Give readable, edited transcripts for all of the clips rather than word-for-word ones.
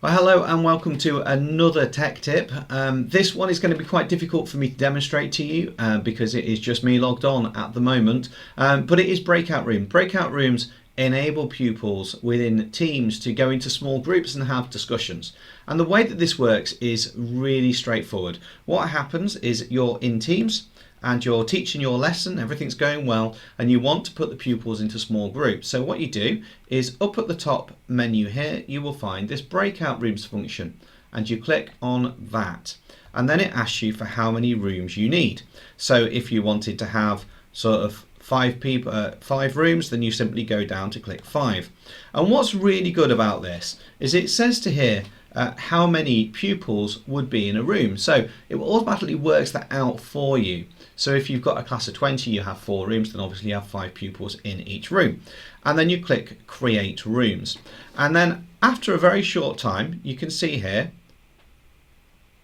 Well, hello and welcome to another tech tip. This one is going to be quite difficult for me to demonstrate to you because it is just me logged on at the moment, but it is Breakout Room. Breakout Rooms enable pupils within teams to go into small groups and have discussions. And the way that this works is really straightforward. What happens is you're in teams and you're teaching your lesson, everything's going well, and you want to put the pupils into small groups. So what you do is up at the top menu here, you will find this Breakout Rooms function, and you click on that. And then it asks you for how many rooms you need. So if you wanted to have sort of 5 rooms, then you simply go down to click 5. And what's really good about this is it says to here how many pupils would be in a room. So it automatically works that out for you. So if you've got a class of 20, you have 4 rooms, then obviously you have 5 pupils in each room. And then you click Create Rooms. And then after a very short time, you can see here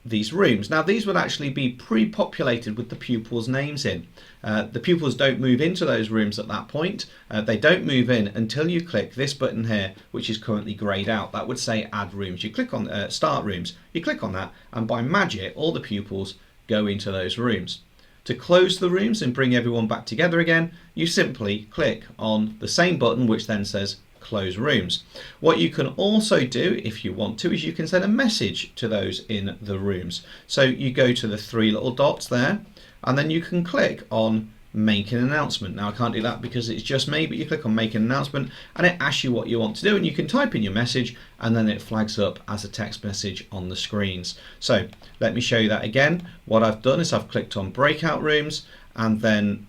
these rooms. Now these would actually be pre-populated with the pupils' names in. The pupils don't move into those rooms at that point. They don't move in until you click this button here, which is currently greyed out. That would say Add Rooms. You click on Start Rooms. You click on that, and by magic, all the pupils go into those rooms. To close the rooms and bring everyone back together again, you simply click on the same button, which then says Close Rooms. What you can also do if you want to is you can send a message to those in the rooms. So you go to the 3 little dots there, and then you can click on Make an Announcement. Now I can't do that because it's just me, but you click on Make an Announcement and it asks you what you want to do, and you can type in your message and then it flags up as a text message on the screens. So let me show you that again. What I've done is I've clicked on Breakout Rooms, and then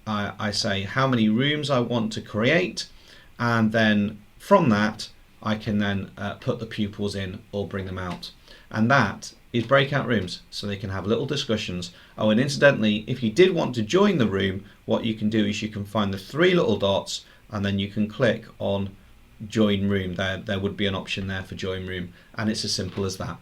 I say how many rooms I want to create, and then from that I can then put the pupils in or bring them out. And that is Breakout Rooms, so they can have little discussions. Oh, and incidentally, if you did want to join the room, what you can do is you can find the 3 little dots and then you can click on Join Room. There would be an option there for Join Room, and it's as simple as that.